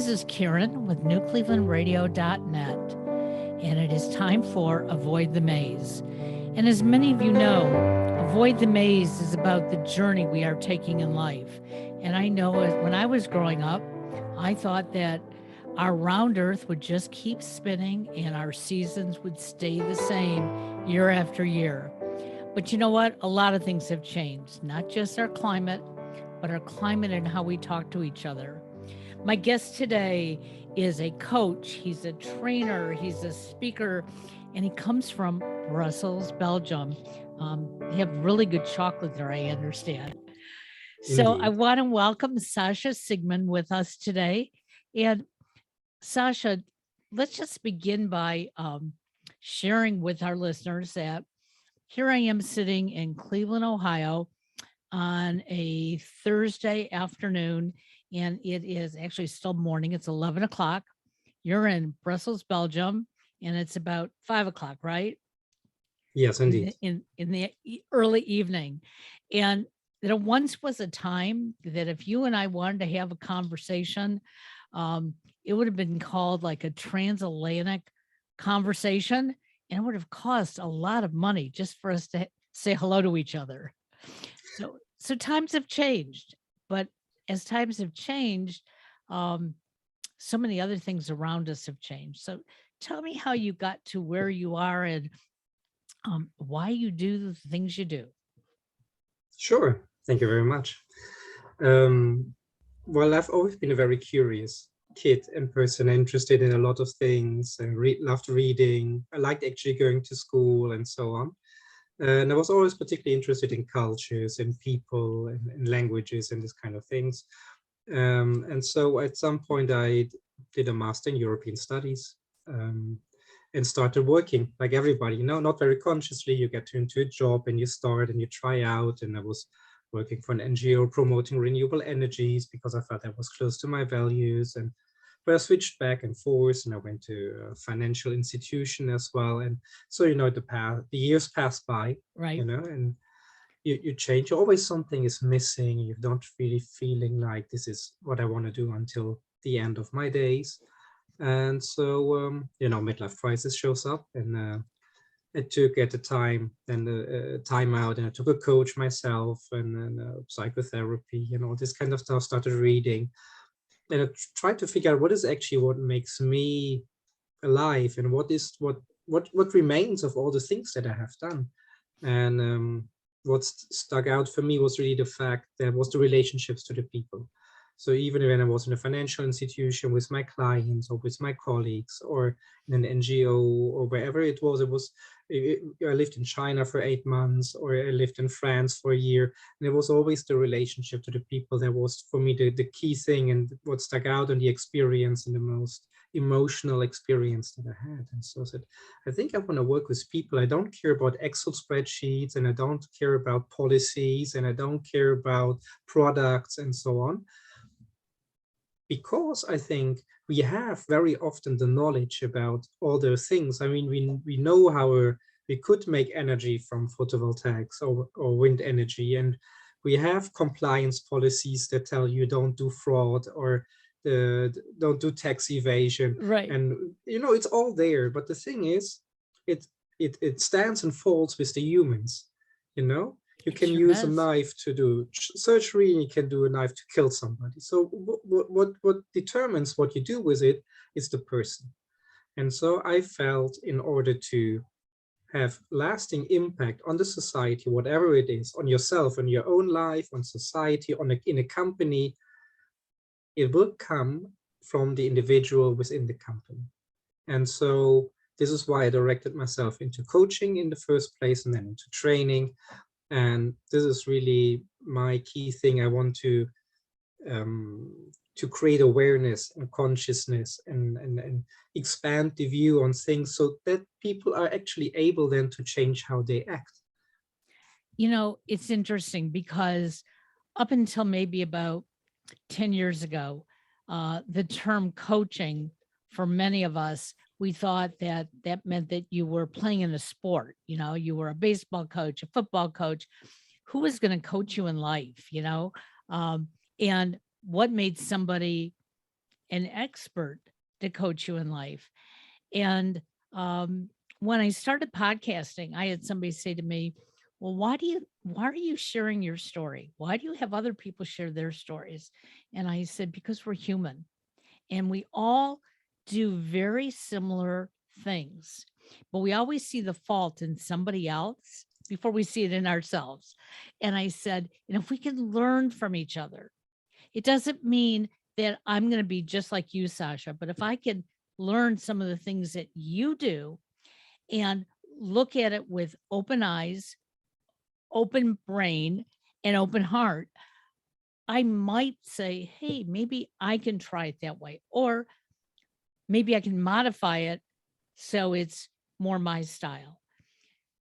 This is Karen with newclevelandradio.net, and it is time for Avoid the Maze. And as many of you know, Avoid the Maze is about the journey we are taking in life. And I know when I was growing up, I thought that our round earth would just keep spinning and our seasons would stay the same year after year. But you know what? A lot of things have changed, not just our climate, but our climate and how we talk to each other. My guest today is a coach, he's a trainer, he's a speaker, and he comes from Brussels, Belgium. They have really good chocolate there, I understand. So I Indeed. want to welcome Sasha Sigmund with us today. And Sasha, let's just begin by sharing with our listeners that here I am sitting in Cleveland, Ohio on a Thursday afternoon, and it is actually still morning. It's 11 o'clock. You're in Brussels, Belgium, and it's about 5 o'clock, right? Yes, In indeed. the, early evening. And there once was a time that if you and I wanted to have a conversation, it would have been called like a transatlantic conversation, and it would have cost a lot of money just for us to say hello to each other. So times have changed, but as times have changed, um, so many other things around us have changed. So tell me how you got to where you are and why you do the things you do. Sure. Thank you very much. Um, well, I've always been a very curious kid and person, interested in a lot of things and loved reading. I liked actually going to school and so on. And I was always particularly interested in cultures and people and languages and this kind of things. And so at some point I did a master in European studies. And started working like everybody, not very consciously. You get into a job and you start and you try out. And I was working for an NGO promoting renewable energies because I thought that was close to my values. And but I switched back and forth, and I went to a financial institution as well. And so, the years pass by, Right. and you change. Always something is missing. You don't really feeling like this is what I want to do until the end of my days. And so, midlife crisis shows up, and I took at the time then the time out, and I took a coach myself, and then psychotherapy and all this kind of stuff. Started reading, and I tried to figure out what makes me alive, and what remains of all the things that I have done. And what stuck out for me was really the fact that was the relationships to the people. So even when I was in a financial institution with my clients or with my colleagues or in an NGO or wherever I lived in China for 8 months, or I lived in France for a year. And it was always the relationship to the people that was for me the key thing, and what stuck out, and the experience, and the most emotional experience that I had. And so I said, I think I want to work with people. I don't care about Excel spreadsheets, and I don't care about policies, and I don't care about products and so on. Because I think we have very often the knowledge about all those things. I mean, we know how we could make energy from photovoltaics or wind energy, and we have compliance policies that tell you don't do fraud or don't do tax evasion, Right. and it's all there. But the thing is, it it stands and falls with the humans. You know, you It can sure use a does. knife to do surgery, and you can do a knife to kill somebody. So what determines what you do with it is the person. And so I felt, in order to have lasting impact on the society, whatever it is, on yourself, on your own life, on society, in a company, it will come from the individual within the company. And so this is why I directed myself into coaching in the first place, and then into training. And this is really my key thing. I want to create awareness and consciousness, and expand the view on things, so that people are actually able then to change how they act. It's interesting because up until maybe about 10 years ago, the term coaching, for many of us, we thought that that meant that you were playing in a sport. You were a baseball coach, a football coach. Who was going to coach you in life? And what made somebody an expert to coach you in life. And when I started podcasting, I had somebody say to me, "Well, why are you sharing your story? Why do you have other people share their stories?" And I said, "Because we're human and we all do very similar things, but we always see the fault in somebody else before we see it in ourselves." And I said, "And if we can learn from each other, it doesn't mean that I'm going to be just like you, Sasha, but if I can learn some of the things that you do and look at it with open eyes, open brain, and open heart, I might say, hey, maybe I can try it that way. Or maybe I can modify it so it's more my style."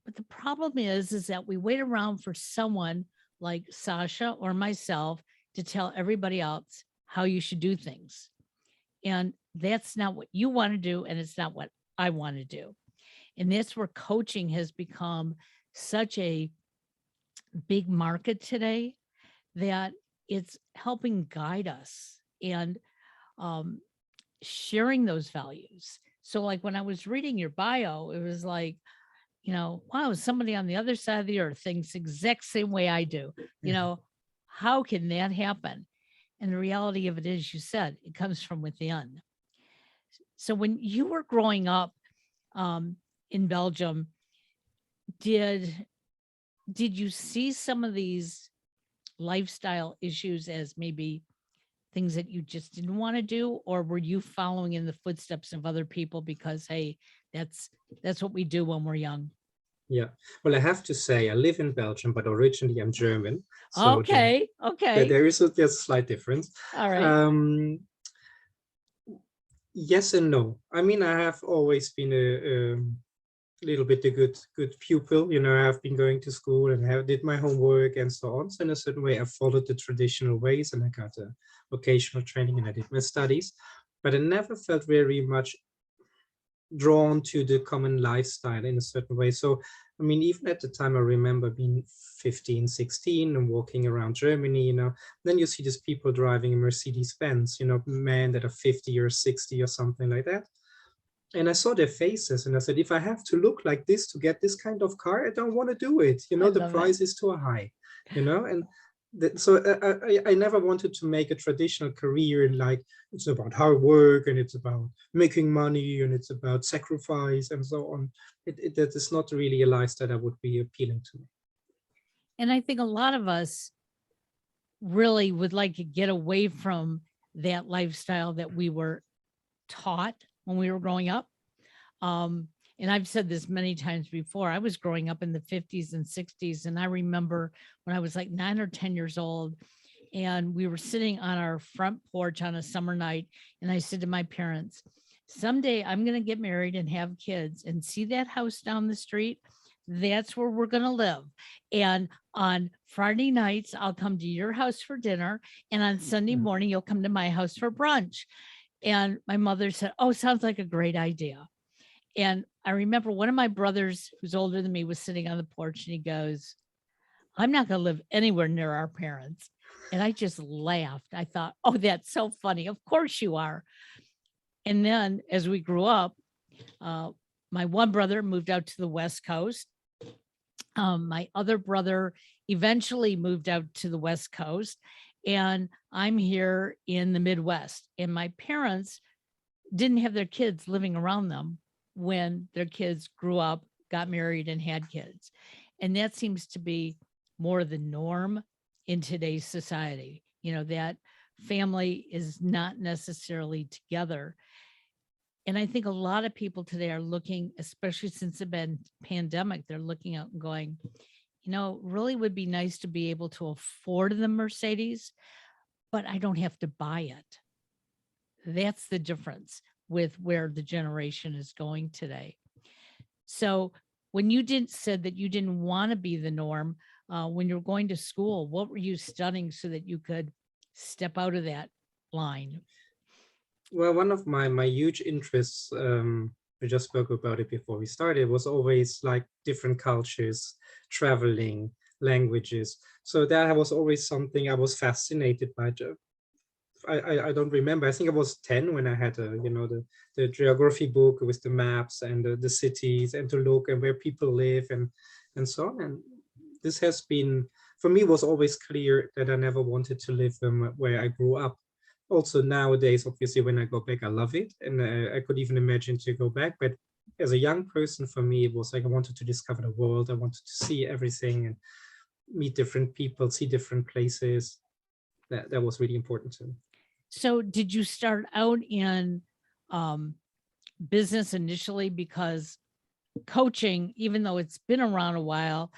But the problem is that we wait around for someone like Sasha or myself to tell everybody else how you should do things. And that's not what you want to do. And it's not what I want to do. And that's where coaching has become such a big market today that it's helping guide us and um, sharing those values. So, like when I was reading your bio, it was like, wow, somebody on the other side of the earth thinks exact same way I do. You Mhm. know, how can that happen? And the reality of it is, you said it comes from within. So when you were growing up um, in Belgium, did did you see some of these lifestyle issues as maybe things that you just didn't want to do, or were you following in the footsteps of other people because hey, that's that's what we do when we're young? Yeah. Well, I have to say, I live in Belgium, but originally I'm German. So Okay, okay, there's a slight difference. all right. Um, yes and no. I mean, I have always been a little bit a good pupil. You know, I've been going to school and have did my homework and so on. So in a certain way, I followed the traditional ways, and I got a vocational training and I did my studies. But I never felt very much drawn to the common lifestyle in a certain way. So, I mean, even at the time, I remember being 15, 16 and walking around Germany, then you see these people driving a Mercedes Benz, men that are 50 or 60 or something like that. And I saw their faces and I said, if I have to look like this to get this kind of car, I don't want to do it. I The love it. price is too high, and so I never wanted to make a traditional career in like, it's about hard work and it's about making money and it's about sacrifice and so on. That is not really a lifestyle that would be appealing to me. And I think a lot of us really would like to get away from that lifestyle that we were taught when we were growing up. Um, and I've said this many times before. I was growing up in the 50s and 60s. And I remember when I was like 9 or 10 years old, and we were sitting on our front porch on a summer night. And I said to my parents, someday I'm going to get married and have kids and see that house down the street. That's where we're going to live. And on Friday nights, I'll come to your house for dinner. And on Sunday Mhm. morning, you'll come to my house for brunch. And my mother said, "Oh, sounds like a great idea." And I remember one of my brothers, who's older than me, was sitting on the porch and he goes, "I'm not going to live anywhere near our parents." And I just laughed. I thought, "Oh, that's so funny. Of course you are." And then as we grew up, uh, my one brother moved out to the West Coast. My other brother eventually moved out to the West Coast. And I'm here in the Midwest. And my parents didn't have their kids living around them when their kids grew up, got married, and had kids. And that seems to be more the norm in today's society. That family is not necessarily together. And I think a lot of people today are looking, especially since the pandemic, they're looking out and going, really would be nice to be able to afford the Mercedes, but I don't have to buy it. That's the difference with where the generation is going today. So when you didn't said that you didn't want to be the norm when you're going to school, what were you studying so that you could step out of that line? Well, one of my huge interests, we just spoke about it before we started, was always like different cultures, traveling, languages. So that was always something I was fascinated by. I don't remember. I think I was 10 when I had the geography book with the maps and the cities and to look and where people live and so on. And this has been, for me, was always clear that I never wanted to live where I grew up. Also nowadays, obviously, when I go back, I love it, and I could even imagine to go back. But as a young person, for me, it was like I wanted to discover the world. I wanted to see everything and meet different people, see different places. That was really important to me. So did you start out in um, business initially? Because coaching, even though it's been around a while,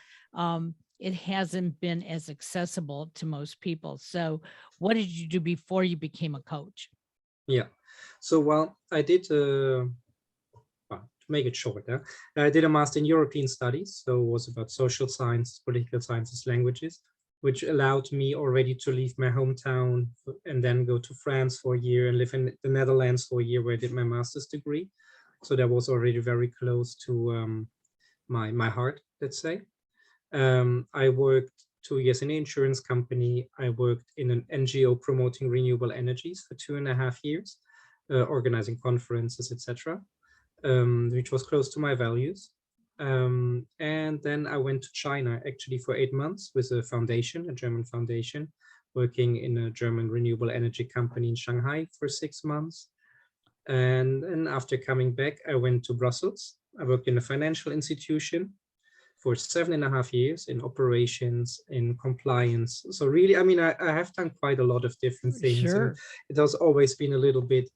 it hasn't been as accessible to most people. So what did you do before you became a coach? Yeah. So well, I did. Well, to make it short, I did a master in European studies, so it was about social science, political sciences, languages, which allowed me already to leave my hometown and then go to France for a year and live in the Netherlands for a year, where I did my master's degree. So that was already very close to my heart, let's say. I worked 2 years in an insurance company. I worked in an NGO promoting renewable energies for 2.5 years, organizing conferences, etc., which was close to my values. And then I went to China actually for 8 months with a foundation, a German foundation, working in a German renewable energy company in Shanghai for 6 months. And then after coming back, I went to Brussels. I worked in a financial institution for 7.5 years in operations, in compliance. So really, I mean, I have done quite a lot of different things, and Sure. it has always been a little bit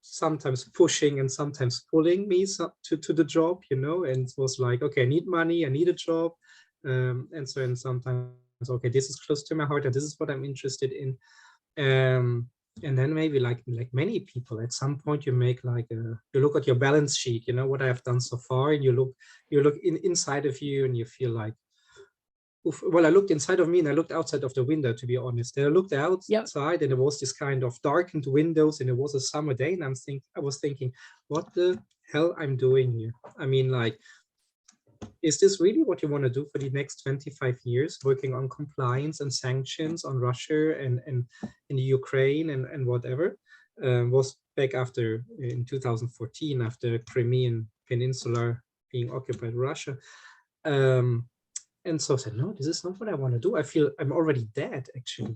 sometimes pushing and sometimes pulling me to the job, and it was like, okay, I need money, I need a job. And sometimes, okay, this is close to my heart and this is what I'm interested in. Um, and then maybe like many people, at some point you make you look at your balance sheet, what I have done so far, and you look inside of you and you feel like, oof. Well, I looked inside of me and I looked outside of the window, to be honest. And I looked Yep. outside and there was this kind of darkened windows and it was a summer day. And I was thinking, what the hell I'm doing here? I mean, like, is this really what you want to do for the next 25 years, working on compliance and sanctions on Russia and in the Ukraine and whatever? Was back after in 2014, after Crimean Peninsula being occupied by Russia. Um, and so I said, no, this is not what I want to do. I feel I'm already dead, actually.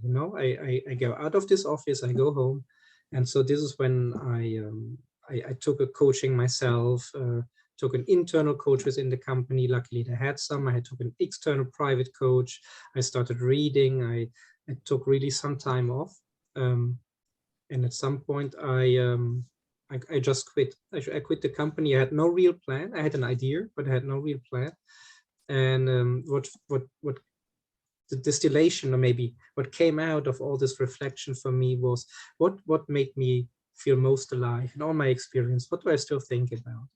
I go out of this office, I go home. And so this is when I took a coaching myself, took an internal coach within the company. Luckily, they had some. I took an external private coach. I started reading. I took really some time off. Um, and at some point, I just quit. I quit the company. I had no real plan. I had an idea, but I had no real plan. And what the distillation, or maybe what came out of all this reflection for me, was what made me feel most alive in all my experience. What do I still think about?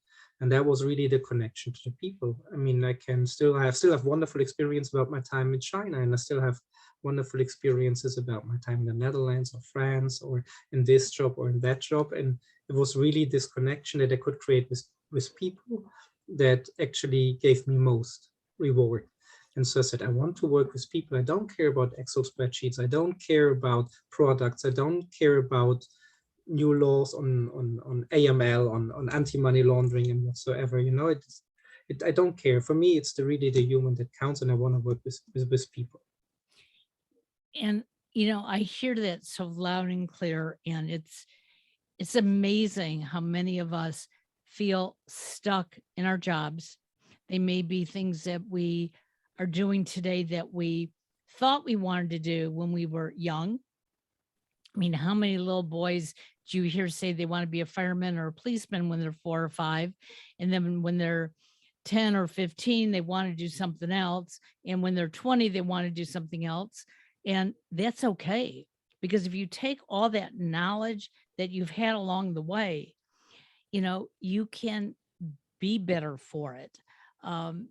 And that was really the connection to the people. I mean, I still have wonderful experience about my time in China, and I still have wonderful experiences about my time in the Netherlands or France or in this job or in that job. And it was really this connection that I could create with people that actually gave me most reward. And so I said, I want to work with people. I don't care about Excel spreadsheets. I don't care about products. I don't care about new laws on AML, on anti-money laundering and whatsoever. I don't care. For me, it's really the human that counts, and I want to work with people. And I hear that so loud and clear, and it's amazing how many of us feel stuck in our jobs. They may be things that we are doing today that we thought we wanted to do when we were young. I mean, how many little boys do you hear say they want to be a fireman or a policeman when they're 4 or 5? And then when they're 10 or 15, they want to do something else. And when they're 20, they want to do something else. And that's okay. Because if you take all that knowledge that you've had along the way, you can be better for it. Um,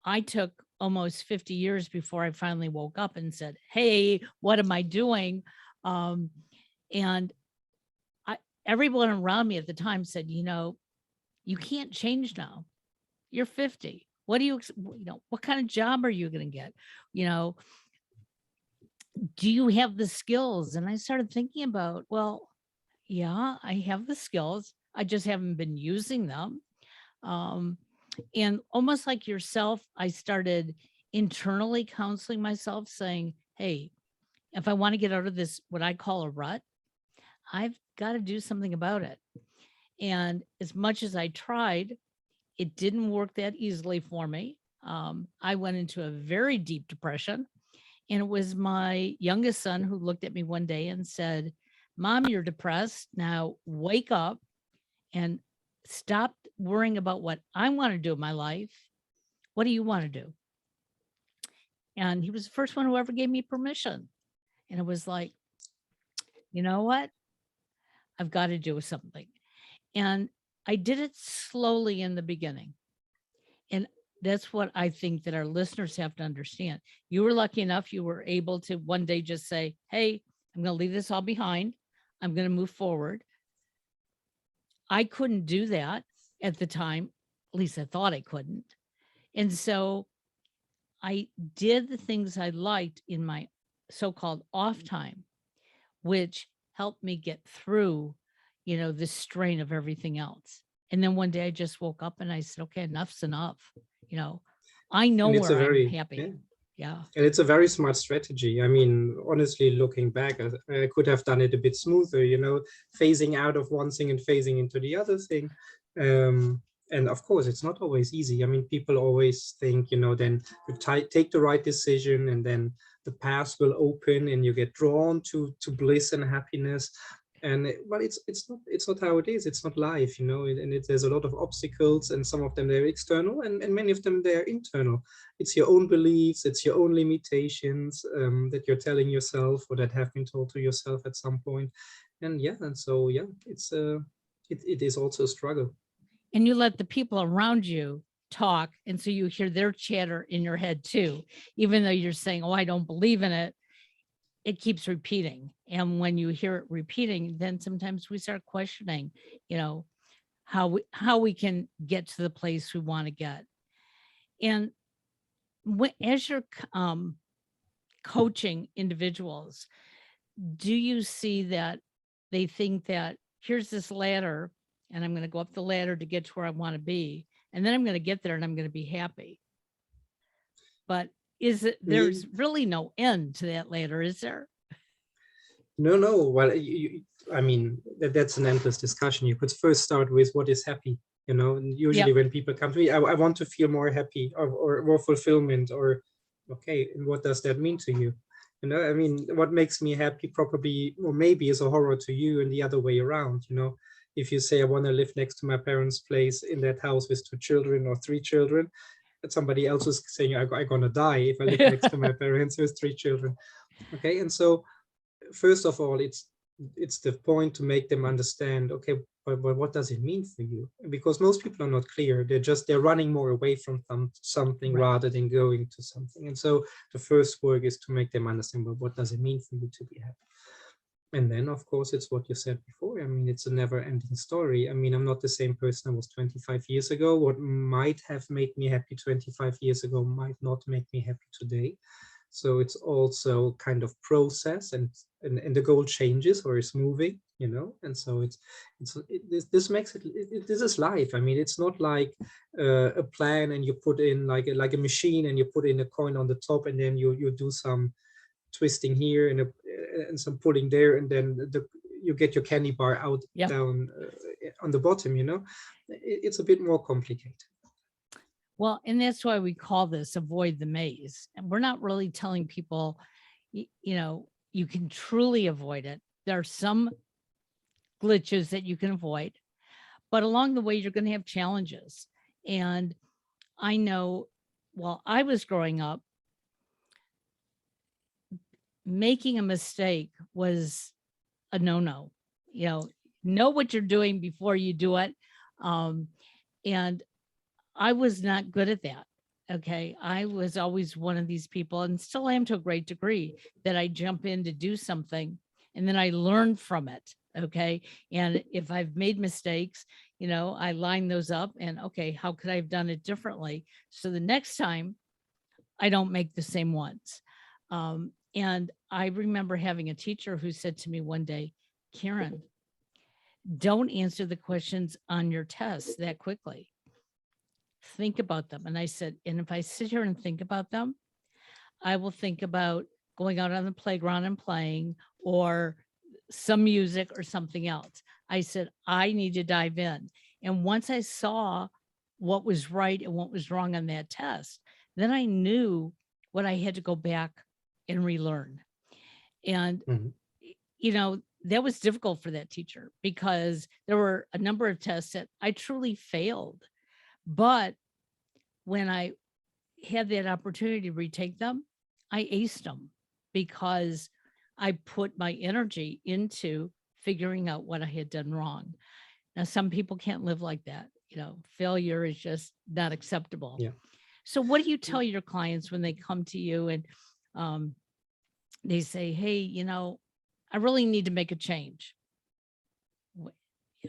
I took almost 50 years before I finally woke up and said, hey, what am I doing? Um, and I, everyone around me at the time said, you can't change now. You're 50. What do you, what kind of job are you going to get? You know, do you have the skills? And I started thinking about, well, yeah, I have the skills. I just haven't been using them. Um, and almost like yourself, I started internally counseling myself, saying, hey, if I want to get out of this, what I call a rut, I've got to do something about it. And as much as I tried, it didn't work that easily for me. I went into a very deep depression. And it was my youngest son who looked at me one day and said, Mom, you're depressed. Now wake up and stop worrying about what I want to do in my life. What do you want to do? And he was the first one who ever gave me permission. And it was like, you know what? I've got to do something. And I did it slowly in the beginning. And that's what I think that our listeners have to understand. You were lucky enough, you were able to one day just say, hey, I'm going to leave this all behind. I'm going to move forward. I couldn't do that at the time. At least I thought I couldn't. And so I did the things I liked in my so-called off time, which helped me get through, the strain of everything else. And then one day I just woke up and I said, okay, enough's enough. You know, I know And it's a where I'm very, yeah, happy. Yeah. and it's a very smart strategy. I mean, honestly, looking back, I could have done it a bit smoother, phasing out of one thing and phasing into the other thing. Um, and of course, it's not always easy. I mean, people always think, then you take the right decision and then the path will open and you get drawn to bliss and happiness. But it's not how it is. It's not life, there's a lot of obstacles, and some of them they're external, and many of them they're internal. It's your own beliefs, it's your own limitations, that you're telling yourself or that have been told to yourself at some point. And so it is also a struggle. And you let the people around you talk. And so you hear their chatter in your head too, even though you're saying, oh, I don't believe in it. It keeps repeating. And when you hear it repeating, then sometimes we start questioning, you know, how we can get to the place we want to get. And as you're coaching individuals, do you see that they think that here's this ladder and I'm going to go up the ladder to get to where I want to be, and then I'm going to get there and I'm going to be happy? But there's really no end to that ladder, is there? No. Well, I mean, that's an endless discussion. You could first start with what is happy. And usually Yep. when people come to me, I want to feel more happy, or more fulfillment, or okay, and what does that mean to you? I mean, what makes me happy probably, or maybe, is a horror to you, and the other way around. If you say I want to live next to my parents' place in that house with 2 children or 3 children, and somebody else is saying I'm gonna die if I live next to my parents with 3 children. Okay, and so first of all, it's the point to make them understand, okay, but what does it mean for you? Because most people are not clear. They're running more away from something Right. rather than going to something. And so the first work is to make them understand, well, what does it mean for you to be happy? And then, of course, it's what you said before. I mean, it's a never ending story. I mean, I'm not the same person I was 25 years ago. What might have made me happy 25 years ago might not make me happy today. So it's also kind of process, and the goal changes or is moving, and so this makes this is life. I mean, it's not like a plan and you put in like a machine and you put in a coin on the top, and then you do some twisting here and some pulling there, and then you get your candy bar out Yeah. down on the bottom. It's a bit more complicated. Well, and that's why we call this avoid the maze. And we're not really telling people, you can truly avoid it. There are some glitches that you can avoid, but along the way, you're going to have challenges. And I know while I was growing up, making a mistake was a no-no. Know what you're doing before you do it. Um, and I was not good at that. Okay. I was always one of these people, and still am to a great degree, that I jump in to do something and then I learn from it. Okay. And if I've made mistakes, I line those up and, okay, how could I have done it differently? So the next time I don't make the same ones. And I remember having a teacher who said to me one day, Karen, don't answer the questions on your tests that quickly. Think about them. And I said, and if I sit here and think about them, I will think about going out on the playground and playing, or some music or something else. I said, I need to dive in. And once I saw what was right and what was wrong on that test, then I knew what I had to go back and relearn. And, Mhm. that was difficult for that teacher because there were a number of tests that I truly failed. But when I had that opportunity to retake them, I aced them because I put my energy into figuring out what I had done wrong. Now, some people can't live like that. Failure is just not acceptable. Yeah. So, what do you tell your clients when they come to you and um, they say, hey, I really need to make a change?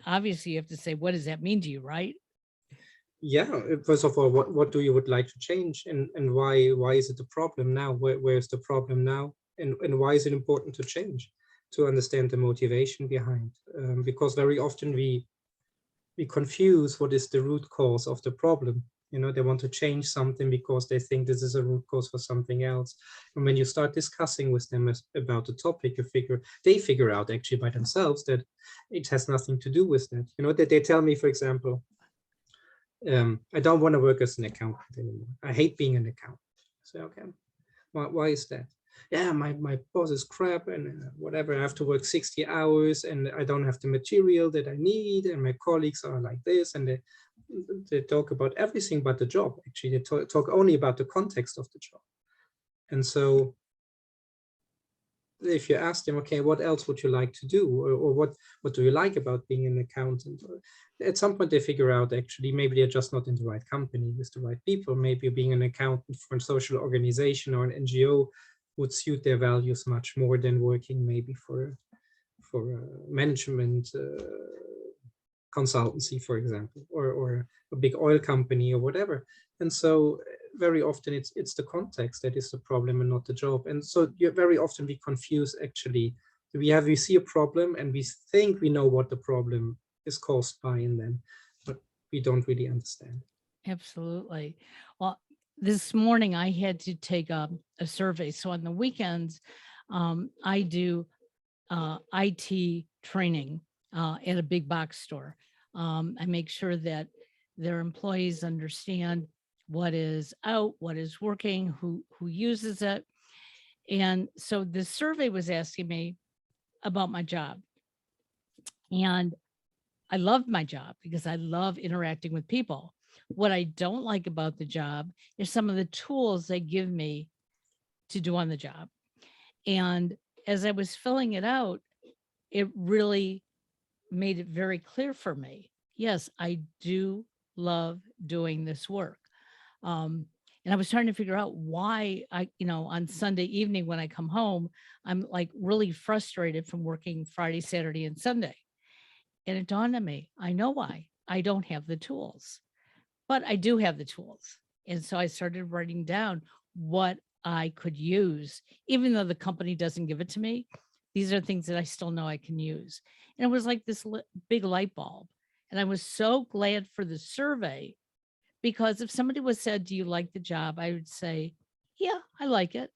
Obviously, you have to say, what does that mean to you, right? Yeah, first of all, what do you would like to change, and why is it a problem now? Where's the problem now, and why is it important to change? To understand the motivation behind, because very often we confuse what is the root cause of the problem. They want to change something because they think this is a root cause for something else. And when you start discussing with them about the topic, they figure out actually by themselves that it has nothing to do with that. That they tell me, for example, I don't want to work as an accountant anymore. I hate being an accountant. So, okay, why is that? Yeah, my boss is crap and whatever. I have to work 60 hours and I don't have the material that I need. And my colleagues are like this, and they talk about everything but the job. Actually, they talk only about the context of the job. And so if you ask them, okay, what else would you like to do, or what do you like about being an accountant? Or at some point they figure out actually maybe they're just not in the right company with the right people. Maybe being an accountant for a social organization or an NGO would suit their values much more than working maybe for a management consultancy, for example, or a big oil company or whatever. And so very often it's the context that is the problem and not the job. And so very often we confuse actually. We see a problem and we think we know what the problem is caused by, and then, but we don't really understand. Absolutely. Well, this morning I had to take a survey. So on the weekends, I do IT training at a big box store. I make sure that their employees understand what is out, what is working, who uses it. And so the survey was asking me about my job. And I love my job because I love interacting with people. What I don't like about the job is some of the tools they give me to do on the job. And as I was filling it out, it really made it very clear for me. Yes, I do love doing this work. Um, and I was trying to figure out why on Sunday evening when I come home, I'm like really frustrated from working Friday, Saturday, and Sunday. And it dawned on me, I know why. I don't have the tools, but I do have the tools. And so I started writing down what I could use, even though the company doesn't give it to me. These are things that I still know I can use. And it was like this big light bulb. And I was so glad for the survey because if somebody was said, do you like the job? I would say, yeah, I like it.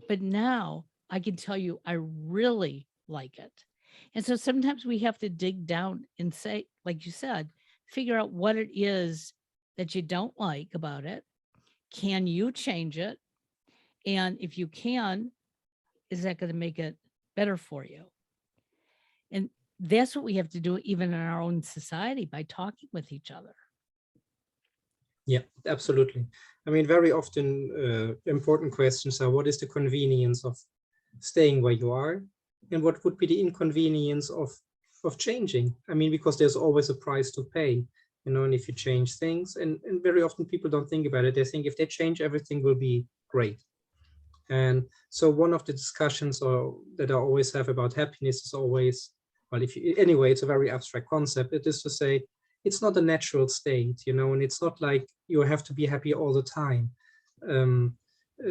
But now I can tell you, I really like it. And so sometimes we have to dig down and say, like you said, figure out what it is that you don't like about it. Can you change it? And if you can, is that going to make it better for you? And that's what we have to do even in our own society by talking with each other. Yeah, absolutely. I mean, very often important questions are, what is the convenience of staying where you are, and what would be the inconvenience of changing? I mean, because there's always a price to pay, and if you change things, and very often people don't think about it. They think if they change, everything will be great. And so one of the discussions that I always have about happiness is always, well, anyway, it's a very abstract concept. It is to say, it's not a natural state, and it's not like you have to be happy all the time. Um, uh,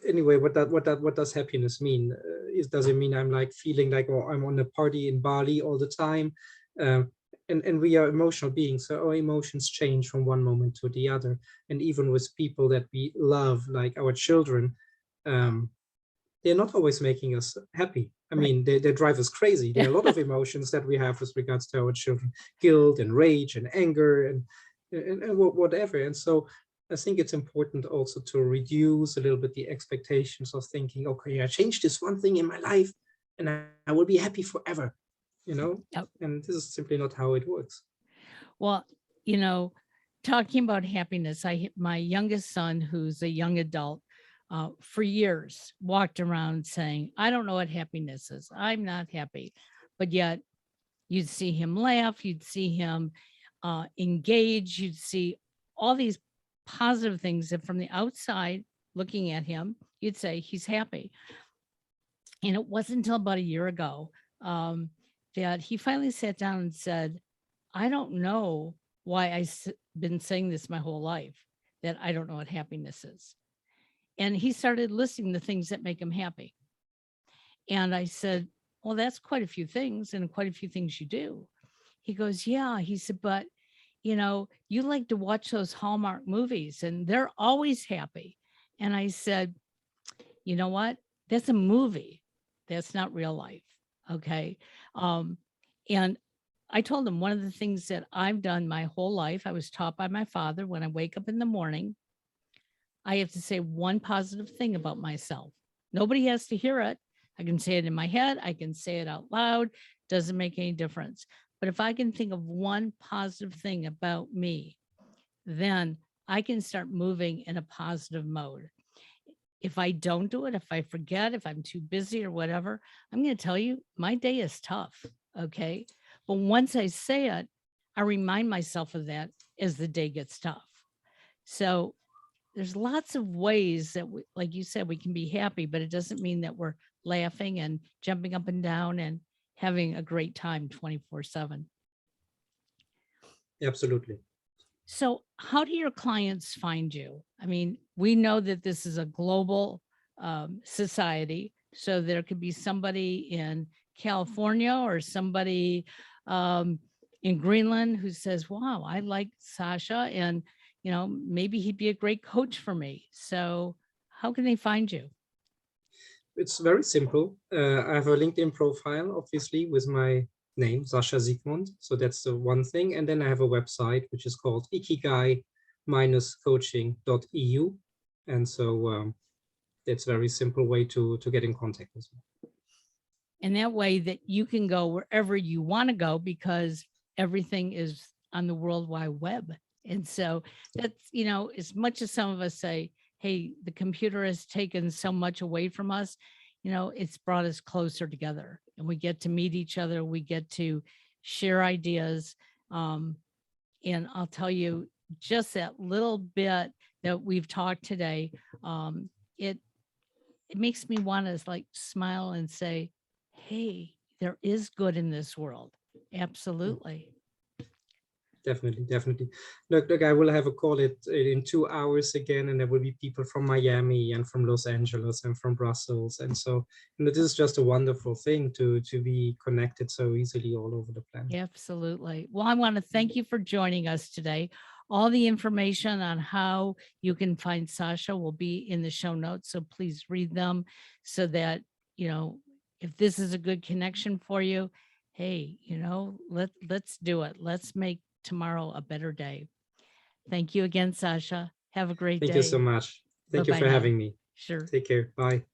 anyway, what does happiness mean? Does it mean I'm like feeling like, oh, I'm on a party in Bali all the time? Um, and we are emotional beings, so our emotions change from one moment to the other. And even with people that we love, like our children, um, they're not always making us happy. I Right. mean, they drive us crazy. There are a lot of emotions that we have with regards to our children: guilt and rage and anger and whatever. And so I think it's important also to reduce a little bit the expectations of thinking, okay, I changed this one thing in my life and I will be happy forever, you know? Yep. And this is simply not how it works. Well, you know, talking about happiness, my youngest son, who's a young adult, for years walked around saying, "I don't know what happiness is. I'm not happy," but yet you'd see him laugh, you'd see him engage, you'd see all these positive things that from the outside looking at him, you'd say he's happy. And it wasn't until about a year ago um, that he finally sat down and said, I don't know why I've been saying this my whole life, that I don't know what happiness is. And he started listing the things that make him happy. And I said, well, that's quite a few things and quite a few things you do. He goes, yeah. He said, but you like to watch those Hallmark movies and they're always happy. And I said, you know what? That's a movie. That's not real life. Okay. Um, and I told him one of the things that I've done my whole life, I was taught by my father when I wake up in the morning, I have to say one positive thing about myself. Nobody has to hear it. I can say it in my head, I can say it out loud, doesn't make any difference. But if I can think of one positive thing about me, then I can start moving in a positive mode. If I don't do it, if I forget, if I'm too busy or whatever, I'm going to tell you my day is tough. Okay. But once I say it, I remind myself of that as the day gets tough. So there's lots of ways that, like you said, we can be happy, but it doesn't mean that we're laughing and jumping up and down and having a great time 24/7. Absolutely. So, how do your clients find you? I mean, we know that this is a global society. So, there could be somebody in California or somebody um, in Greenland who says, wow, I like Sasha, and, maybe he'd be a great coach for me. So, how can they find you? It's very simple. I have a LinkedIn profile, obviously, with my name, Sascha Siegmund. So that's the one thing. And then I have a website, which is called ikigai-coaching.eu. And so that's a very simple way to get in contact with me. And that way that you can go wherever you want to go because everything is on the World Wide Web. And so that's, as much as some of us say, hey, the computer has taken so much away from us, it's brought us closer together and we get to meet each other. We get to share ideas. And I'll tell you, just that little bit that we've talked today, it makes me want to like smile and say, hey, there is good in this world. Mm, Absolutely. definitely, definitely. Look, I will have a call it in 2 hours again, and there will be people from Miami and from Los Angeles and from Brussels. And so, this is just a wonderful thing to be connected so easily all over the planet. Absolutely. Well, I want to thank you for joining us today. All the information on how you can find Sasha will be in the show notes. So please read them so that, if this is a good connection for you, hey, let's do it. Let's make tomorrow a better day. Thank you again, Sasha. Have a great Thank you so day. much. Bye Thank you bye for now. having me. Sure. Take care. Bye.